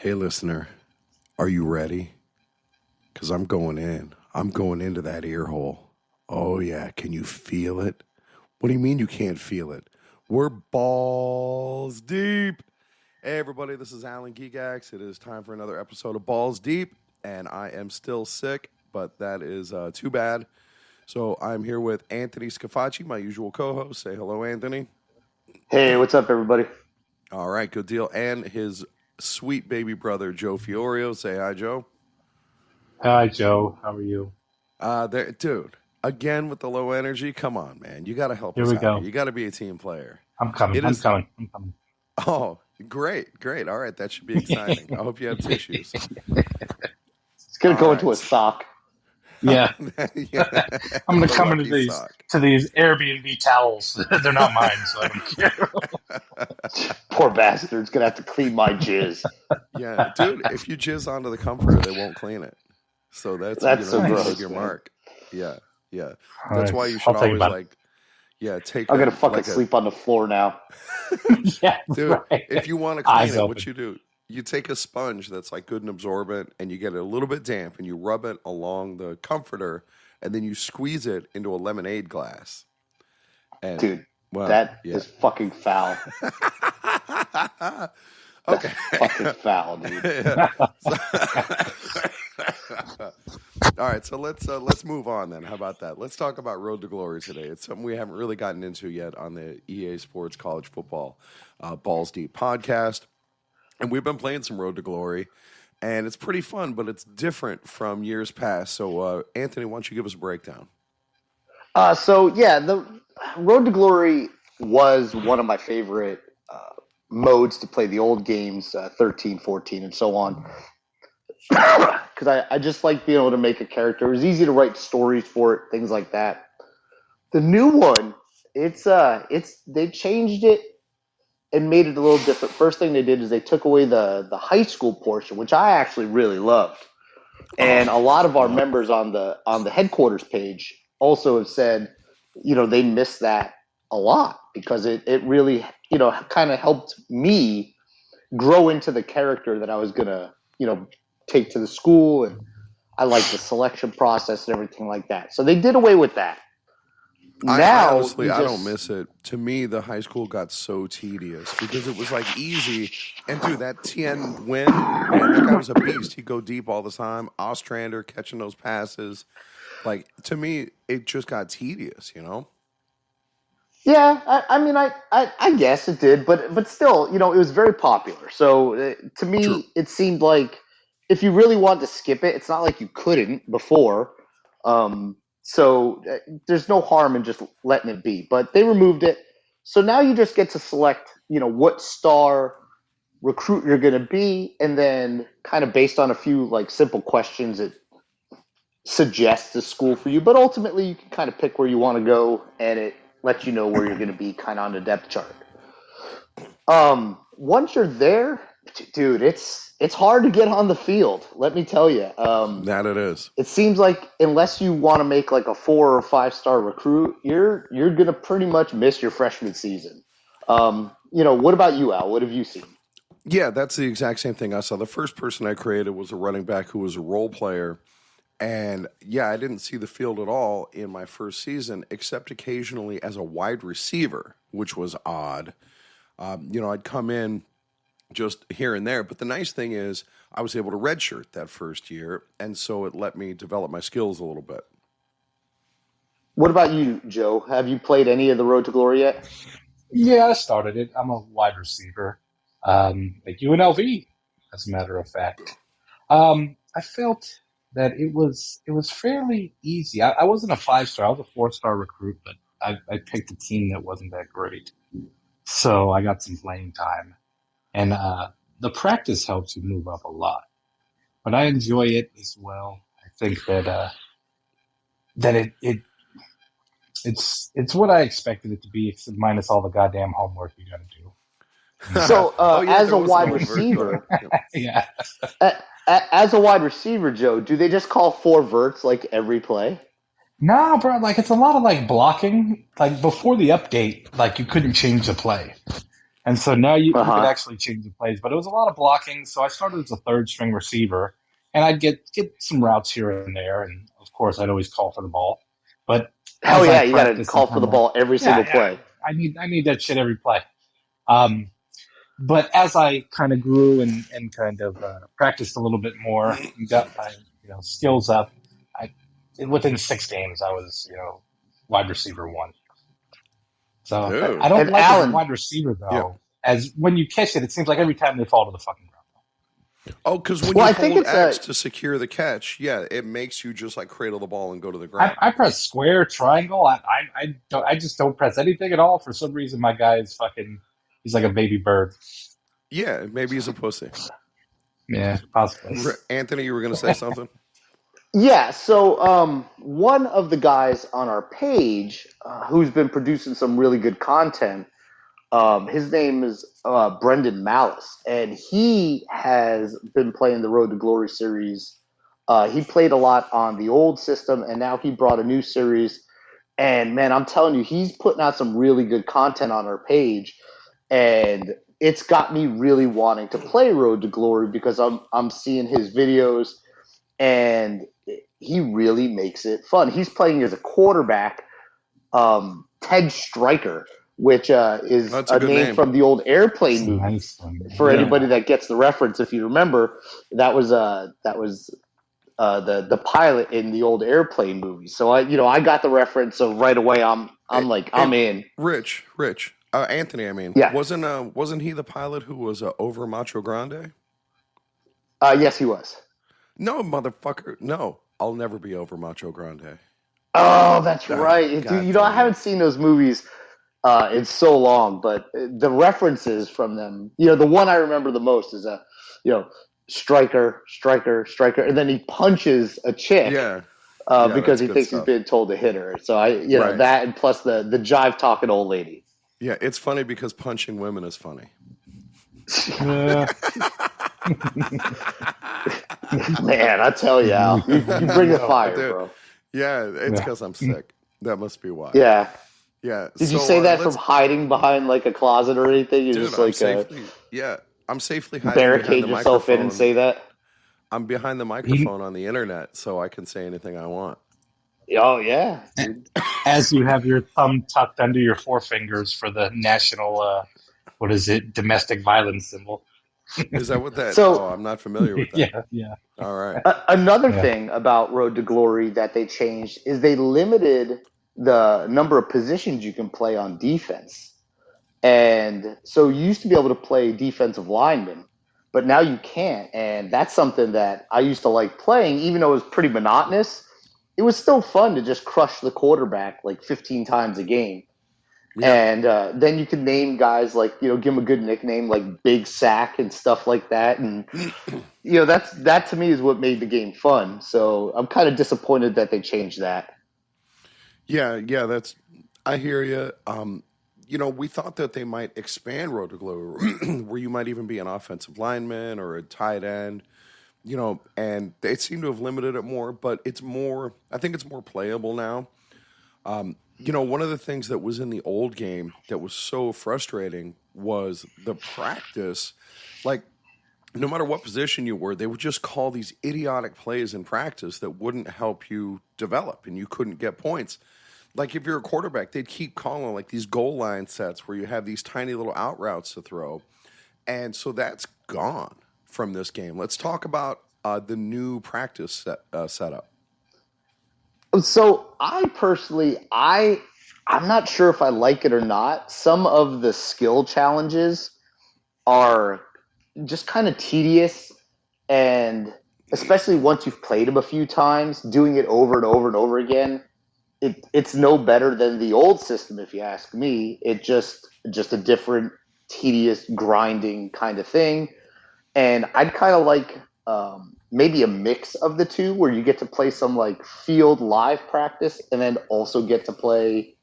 Hey, listener, are you ready? Because I'm going in. I'm going into that ear hole. Oh, yeah. Can you feel it? What do you mean you can't feel it? We're balls deep. Hey, everybody, this is Alan Gigax. It is time for another episode of Balls Deep, and I am still sick, but that is too bad. So I'm here with Anthony Scafacci, my usual co-host. Say hello, Anthony. Hey, what's up, everybody? All right, good deal. And his sweet baby brother, Joe Fiorio. Say hi, Joe. Hi, Joe. How are you? Dude, again with the low energy. Come on, man. You got to help Here us we out go. here. You got to be a team player. I'm coming. It I'm is. coming. I'm coming. Oh, great. All right, that should be exciting. I hope you have tissues. It's gonna All go right. into a sock. Yeah, Yeah. I'm gonna The come into lucky these sock. Airbnb towels. They're not mine, so I don't care. Poor bastard's gonna have to clean my jizz. Yeah, dude. If you jizz onto the comforter, they won't clean it. So that's That's so you Nice. leave gross, your man. mark. Yeah. That's Nice. why you should I'll think always about take I'm a gonna fucking sleep on the floor now. it. Yeah, dude. right. If you want to clean Eyes it, open. what you do? You take a sponge that's like good and absorbent, and you get it a little bit damp, and you rub it along the comforter, and then you squeeze it into a lemonade glass. And Dude, well, that yeah. is fucking foul. That's Okay. fucking foul, dude. All right, so let's move on then. How about that? Let's talk about Road to Glory today. It's something we haven't really gotten into yet on the EA Sports College Football Balls Deep podcast, and we've been playing some Road to Glory, and it's pretty fun, but it's different from years past. So, Anthony, why don't you give us a breakdown? The Road to Glory was one of my favorite modes to play the old games, 13, 14, and so on. Because I just like being able to make a character. It was easy to write stories for it, things like that. The new one, it's they changed it and made it a little different. First thing they did is they took away the high school portion, which I actually really loved. And a lot of our members on the headquarters page also have said, they miss that a lot because it really, kind of helped me grow into the character that I was gonna, take to the school, and I like the selection process and everything like that. So they did away with that. I honestly, I don't miss it. To me, the high school got so tedious because it was like easy. And dude, that Tien win, man, that guy was a beast. He'd go deep all the time. Ostrander catching those passes. Like, to me, it just got tedious, Yeah, I guess it did, but still, it was very popular. So to me, True. it seemed like if you really wanted to skip it, it's not like you couldn't before. So there's no harm in just letting it be. But they removed it, so now you just get to select, what star recruit you're going to be, and then kind of based on a few like simple questions, it suggests a school for you. But ultimately, you can kind of pick where you want to go, and it lets you know where you're going to be kind of on the depth chart. Once you're there, dude, it's hard to get on the field. Let me tell you. That it is. It seems like unless you want to make like a 4 or 5 star recruit, you're going to pretty much miss your freshman season. What about you, Al? What have you seen? Yeah, that's the exact same thing I saw. The first person I created was a running back who was a role player. And yeah, I didn't see the field at all in my first season, except occasionally as a wide receiver, which was odd. I'd come in just here and there. But the nice thing is I was able to redshirt that first year, and so it let me develop my skills a little bit. What about you, Joe? Have you played any of the Road to Glory yet? Yeah, I started it. I'm a wide receiver, like UNLV, as a matter of fact. I felt that it was fairly easy. I wasn't a 5-star. I was a 4-star recruit, but I picked a team that wasn't that great. So I got some playing time. And the practice helps you move up a lot. But I enjoy it as well. I think that it's what I expected it to be, except minus all the goddamn homework you got to do. So as a there was wide no overt, receiver, Yeah. as a wide receiver, Joe, do they just call 4 verts like every play? Nah, bro. Like it's a lot of like blocking. Like before the update, like you couldn't change the play. And so now you could Uh-huh. actually change the plays, but it was a lot of blocking. So I started as a third string receiver, and I'd get some routes here and there, and of course I'd always call for the ball. But Hell as I yeah, you got to practiced and call for kind the of, ball every yeah, single yeah, play. I need that shit every play. Um, but as I kind of grew and kind of practiced a little bit more and got my skills up, I within 6 games I was wide receiver one. So I Dude. don't And like as a Alan, wide receiver Yeah. though. As when you catch it, it seems like every time they fall to the fucking ground. Oh, because when well, you I think hold it's X to secure the catch, yeah, it makes you just like cradle the ball and go to the ground. I press square, triangle. I just don't press anything at all. For some reason, my guy is fucking. He's like a baby bird. Yeah, maybe he's a pussy. Yeah, possibly. Anthony, you were going to say something? yeah. So one of the guys on our page who's been producing some really good content. His name is Brendan Malice, and he has been playing the Road to Glory series. He played a lot on the old system, and now he brought a new series. And man, I'm telling you, he's putting out some really good content on our page, and it's got me really wanting to play Road to Glory because I'm seeing his videos, and he really makes it fun. He's playing as a quarterback, Ted Stryker, which is That's a a good name name. from the old It's airplane a movie. nice one. For Yeah. anybody that gets the reference, if you remember, that was the pilot in the old airplane movie. So I got the reference. So right away I'm like Hey, I'm in. Rich, Anthony. I mean, Yeah. wasn't he the pilot who was over Macho Grande? Yes, he was. No, motherfucker. No, I'll never be over Macho Grande. Oh, that's Ah, right, dude. God I damn it. haven't seen those movies in so long, but the references from them, the one I remember the most is you know, striker, striker, striker, and then he punches a chick Yeah, yeah, because that's he good thinks he's stuff. been told to hit her. So Right. that, and plus the jive talking old lady. Yeah, it's funny because punching women is funny. Uh, Man, I tell you, Al, you bring the fire, Dude, bro. yeah, it's yeah. because I'm sick. That must be why. Yeah. Yeah, Did you so say that from let's, hiding behind like a closet or anything? You're dude. just like Yeah, I'm safely hiding behind barricade the yourself in and microphone. say that. I'm behind the He, microphone on the internet, so I can say anything I want. Oh yeah, dude. as you have your thumb tucked under your forefingers for the national, what is it, domestic violence symbol. Is that what that? Oh, So I'm not familiar with that. Yeah, yeah, All right. another yeah. thing about Road to Glory that they changed is they limited the number of positions you can play on defense. And so you used to be able to play defensive lineman, but now you can't. And that's something that I used to like playing, even though it was pretty monotonous. It was still fun to just crush the quarterback like 15 times a game. Yeah. And then you can name guys like, give them a good nickname like Big Sack and stuff like that. And, that to me is what made the game fun. So I'm kind of disappointed that they changed that. Yeah, that's. I hear you. We thought that they might expand Road to Glory, where you might even be an offensive lineman or a tight end. And they seem to have limited it more, but it's more. I think it's more playable now. One of the things that was in the old game that was so frustrating was the practice. Like, no matter what position you were, they would just call these idiotic plays in practice that wouldn't help you develop, and you couldn't get points. Like if you're a quarterback, they'd keep calling like these goal line sets where you have these tiny little out routes to throw, and so that's gone from this game. Let's talk about the new practice setup. So I personally, I'm not sure if I like it or not. Some of the skill challenges are just kind of tedious, and especially once you've played them a few times, doing it over and over and over again, it's no better than the old system, if you ask me. It just a different, tedious, grinding kind of thing. And I'd kind of like maybe a mix of the two, where you get to play some like field live practice, and then also get to play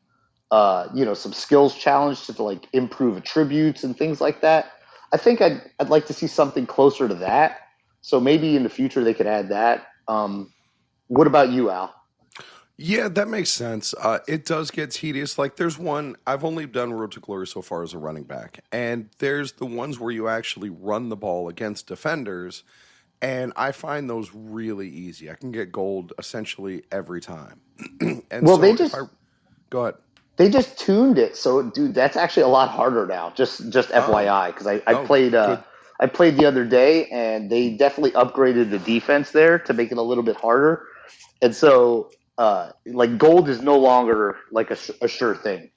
some skills challenge to like improve attributes and things like that. I think I'd like to see something closer to that. So maybe in the future they could add that. What about you, Al? Yeah, that makes sense. It does get tedious. Like, there's one, I've only done Road to Glory so far as a running back, and there's the ones where you actually run the ball against defenders, and I find those really easy. I can get gold essentially every time. And Well, so if I go ahead. they just tuned it, so dude, that's actually a lot harder now. Just Oh, FYI, because oh, good. I played the other day, and they definitely upgraded the defense there to make it a little bit harder. And so, like gold is no longer like a sure thing.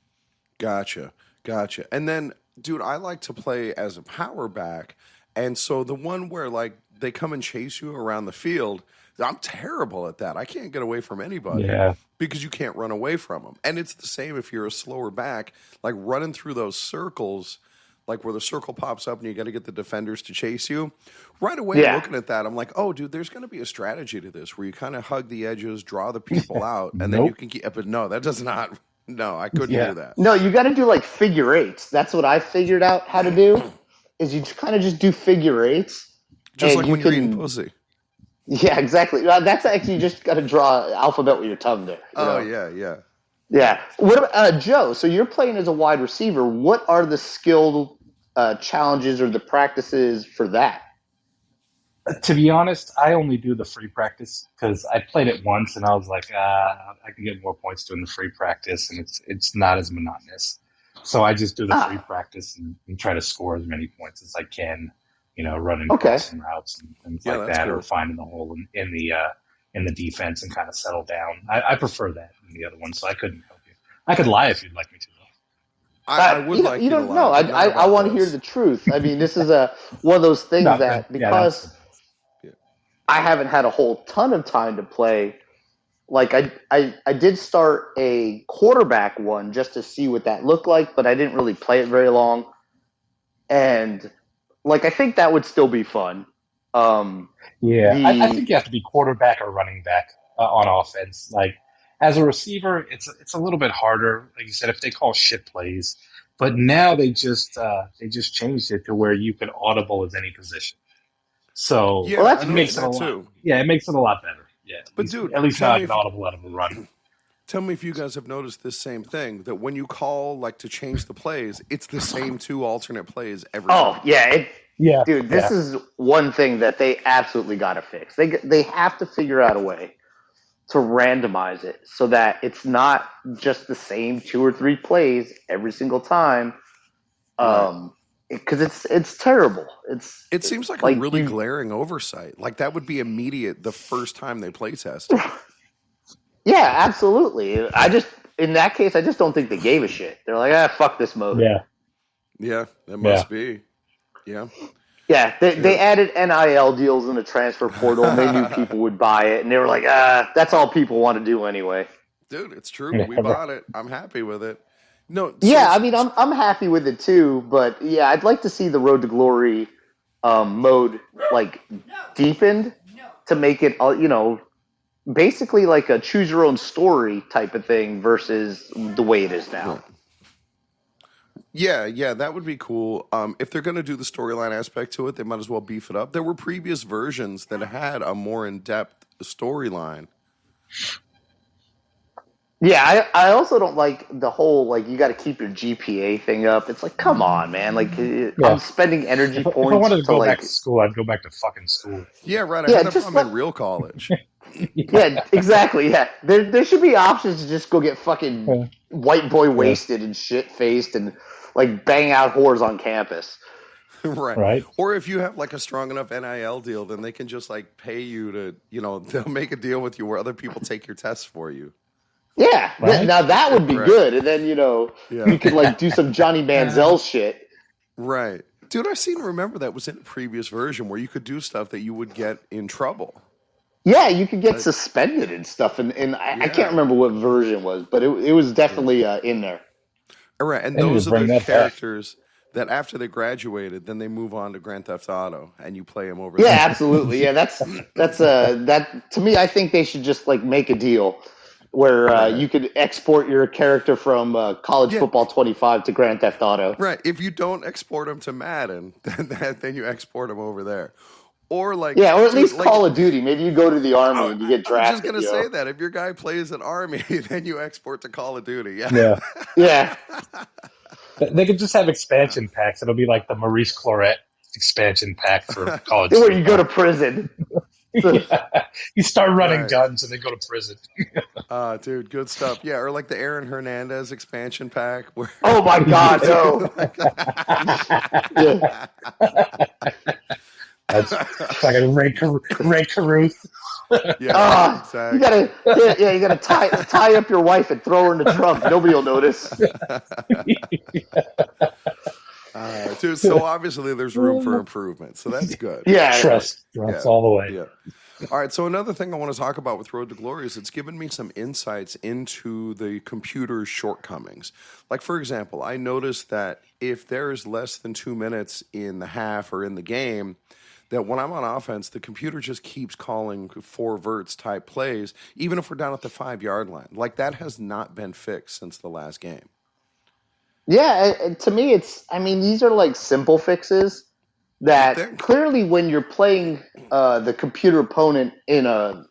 Gotcha. Gotcha. And then, dude, I like to play as a power back. And so the one where like they come and chase you around the field, I'm terrible at that. I can't get away from anybody Yeah. because you can't run away from them. And it's the same if you're a slower back, like running through those circles, like where the circle pops up and you got to get the defenders to chase you. Right away, Yeah, looking at that, I'm like, oh, dude, there's going to be a strategy to this where you kind of hug the edges, draw the people out, and then you Nope. can keep. But no, that does not. No, I couldn't Yeah. do that. no, you got to do like figure eights. That's what I figured out how to do. Is you kind of just do figure eights, Just and like you when you're eating can. pussy. Yeah, exactly. That's actually you just got to draw alphabet with your tongue there. You Oh know. yeah, yeah. Yeah. What about Joe? So you're playing as a wide receiver. What are the skill challenges or the practices for that? To be honest, I only do the free practice because I played it once and I was like, I can get more points doing the free practice, and it's not as monotonous. So I just do the free Ah, practice and try to score as many points as I can, running okay. crossing routes and things Yeah, like that's that, or cool. finding the hole in the defense and kind of settle down. I prefer that than the other one, so I couldn't help you. I could lie if you'd like me to, though. I would like You you to don't lie, know. but not I about want to hear this. the truth. I mean, this is a one of those things No, then that yeah, that's because Yeah. I haven't had a whole ton of time to play. Like I did start a quarterback one just to see what that looked like, but I didn't really play it very long. And like I think that would still be fun. Um, Yeah, I the think you have to be quarterback or running back on offense. Like as a receiver, it's a little bit harder. Like you said, if they call shit plays, but now they just changed it to where you can audible as any position. So well, Yeah, I that's it good. makes noticed it a that lot. too. Yeah, it makes it a lot better. Yeah, But dude, at least now I can audible out of a run. tell me if you guys have noticed this same thing that when you call like to change the plays, it's the same two alternate plays every Oh time. yeah, Yeah, dude. This yeah, is one thing that they absolutely got to fix. They have to figure out a way to randomize it so that it's not just the same two or three plays every single time. Right. Um, because it's terrible. It seems like a Like really you, glaring oversight. Like that would be immediate the first time they play test it. yeah, absolutely. I just in that case, I just don't think they gave a shit. They're like, fuck this mode. yeah, Yeah, that yeah. must be. Yeah. Yeah, Yeah. they added NIL deals in the transfer portal, and they knew people would buy it, and they were like, that's all people want to do anyway. Dude, it's true. Yeah, We right. bought it. I'm happy with it. No, so Yeah, I mean, I'm happy with it too, but yeah, I'd like to see the Road to Glory mode like deepened to make it, basically like a choose your own story type of thing versus the way it is now. right. Yeah, yeah, that would be cool. If they're going to do the storyline aspect to it, they might as well beef it up. There were previous versions that had a more in-depth storyline. Yeah, I also don't like the whole like you got to keep your GPA thing up. It's like, come on, man! Like I'm Yeah. spending energy If I wanted points to to go back like, to school, I'd go back to fucking school. Yeah, right. I yeah, had that just problem let in real college. yeah, exactly. Yeah, there should be options to just go get fucking Yeah, white boy yeah, wasted and shit faced and like bang out whores on campus. Right. right. Or if you have like a strong enough NIL deal, then they can just like pay you to, they'll make a deal with you where other people take your tests for you. Yeah, Right? now that would be Right. good. And then Yeah. you could like do some Johnny Manziel shit. Right. Dude, I seem to remember that was in a previous version where you could do stuff that you would get in trouble. Yeah, you could get Like, suspended and stuff. And I can't yeah. remember what version it was, but it was Yeah. definitely in there. All right. And They need to those are bring the that back. characters that after they graduated, then they move on to Grand Theft Auto and you play them over Yeah, there. absolutely. Yeah, that to me. I think they should just like make a deal where Right. you could export your character from College Yeah. Football 25 to Grand Theft Auto. Right. If you don't export them to Madden, then you export them over there. Or like, Yeah, or at dude, least like, Call of Duty. Maybe you go to the army and you get I was just drafted. gonna You say know? that if your guy plays an army, then you export to Call of Duty. Yeah. Yeah. Yeah. They could just have expansion packs. It'll be like the Maurice Claret expansion pack for college Where you go to football. prison. Yeah. You start running Right. guns and then go to prison. Dude, good stuff. Yeah, or like the Aaron Hernandez expansion pack. Where Oh my God, no. Yeah. That's fucking Ray Caruth. Yeah, exactly. You gotta tie up your wife and throw her in the trunk. Nobody will notice. Dude, so obviously there's room for improvement, so that's good. Yeah. Trust all the way. Yeah. All right, so another thing I want to talk about with Road to Glory is it's given me some insights into the computer's shortcomings. Like, for example, I noticed that if there's less than 2 minutes in the half or in the game, that when I'm on offense, the computer just keeps calling 4 verts type plays, even if we're down at the 5-yard line. Like, that has not been fixed since the last game. Yeah, to me, these are like simple fixes that clearly when you're playing the computer opponent in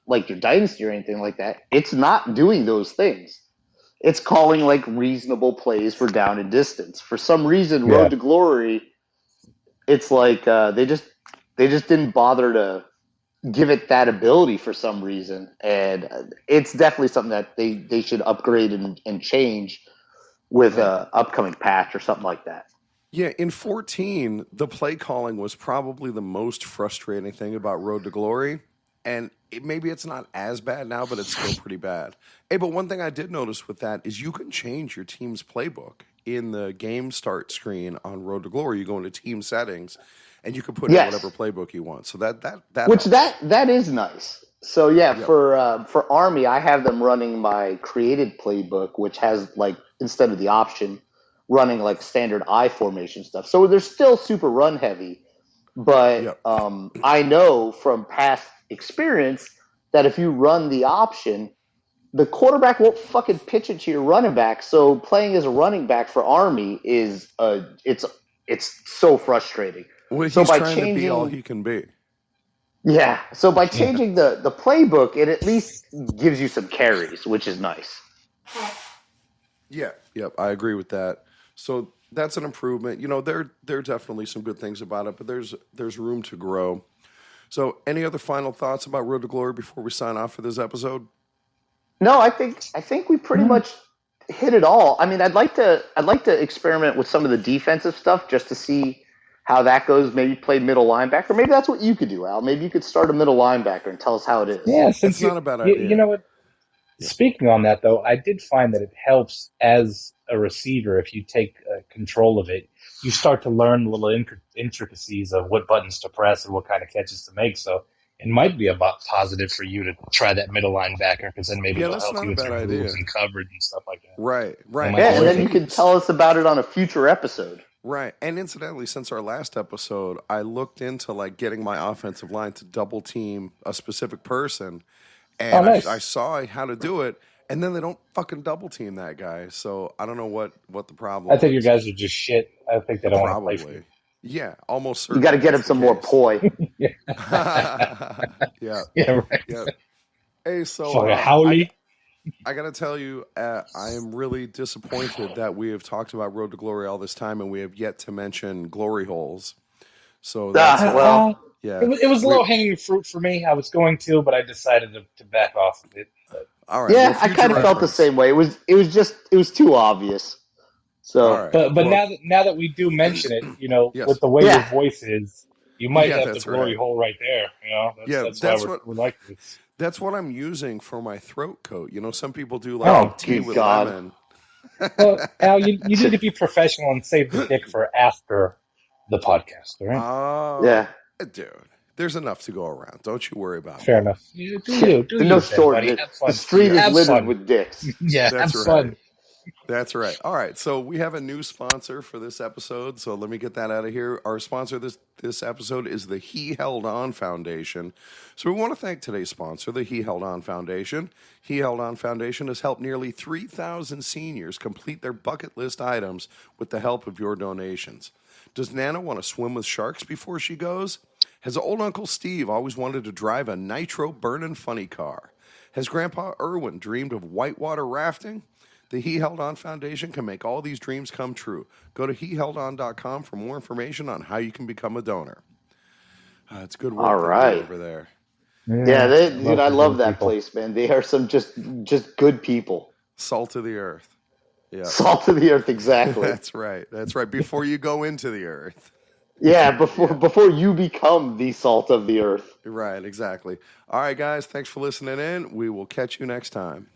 like your dynasty or anything like that, it's not doing those things. It's calling like reasonable plays for down and distance. For some reason, Road to Glory, it's like they just didn't bother to give it that ability for some reason, and it's definitely something that they should upgrade and change with a upcoming patch or something like that. Yeah, in 14, the play calling was probably the most frustrating thing about Road to Glory. And maybe it's not as bad now, but it's still pretty bad. Hey, but one thing I did notice with that is you can change your team's playbook in the game start screen on Road to Glory. You go into team settings, and you can put in whatever playbook you want. So that which helps. that is nice. So for Army, I have them running my created playbook, which has like instead of the option, running like standard I formation stuff. So they're still super run heavy, but I know from past experience that if you run the option, the quarterback won't fucking pitch it to your running back. So playing as a running back for Army is it's so frustrating. Well, So he's by trying to be all changing, he can be. yeah, so by changing the playbook, it at least gives you some carries, which is nice. Yeah, yep, I agree with that. So that's an improvement. You know, there are definitely some good things about it, but there's room to grow. So, any other final thoughts about Road to Glory before we sign off for this episode? No, I think we pretty much hit it all. I mean, I'd like to experiment with some of the defensive stuff just to see how that goes. Maybe play middle linebacker. Maybe that's what you could do, Al. Maybe you could start a middle linebacker and tell us how it is. Yeah, since It's not a bad idea. You know what? Yeah. Speaking on that, though, I did find that it helps as a receiver if you take control of it. You start to learn the little intricacies of what buttons to press and what kind of catches to make. So it might be about positive for you to try that middle linebacker because then maybe it'll help you with your moves and coverage and stuff like that. Right. Yeah, and then you can tell us about it on a future episode. Right. And incidentally, since our last episode, I looked into like getting my offensive line to double team a specific person. And nice. I saw how to do it, and then they don't fucking double team that guy. So I don't know what the problem is. I think your guys are just shit. I think they don't want to play for you. Yeah, almost certainly. You got to get him some more poi. Yeah. Yeah, right. Yeah. Hey, so Howley. I got to tell you, I am really disappointed that we have talked about Road to Glory all this time, and we have yet to mention glory holes. So that's yeah, it was low hanging fruit for me. I was going to, but I decided to back off of it. But. All right. Yeah, I kind of felt the same way. It was too obvious. So, but now that we do mention it, you know, with the way your voice is, you might have the glory hole right there. You know, that's why we're like this. That's what I'm using for my throat coat. You know, some people do like tea with lemon. Well, Al, you need to be professional and save the dick for after the podcast, all right? Oh, yeah. Dude, there's enough to go around. Don't you worry about it. Fair enough. Do no shortage. The street is littered with dicks. Yeah, that's have right. fun. That's right. All right, so we have a new sponsor for this episode, so let me get that out of here. Our sponsor this episode is the He Held On Foundation. So we want to thank today's sponsor, the He Held On Foundation. He Held On Foundation has helped nearly 3,000 seniors complete their bucket list items with the help of your donations. Does Nana want to swim with sharks before she goes? Has old Uncle Steve always wanted to drive a nitro burning funny car? Has Grandpa Irwin dreamed of whitewater rafting? The He Held On Foundation can make all these dreams come true. Go to heheldon.com for more information on how you can become a donor. It's good All work they do right. over there. Yeah, dude, I the love good that people. place, man. They are some just good people. Salt of the earth. Yeah, Salt of the earth, exactly. that's right. That's right. Before you go into the earth. Yeah, Yeah. before you become the salt of the earth. Right, exactly. All right, guys, thanks for listening in. We will catch you next time.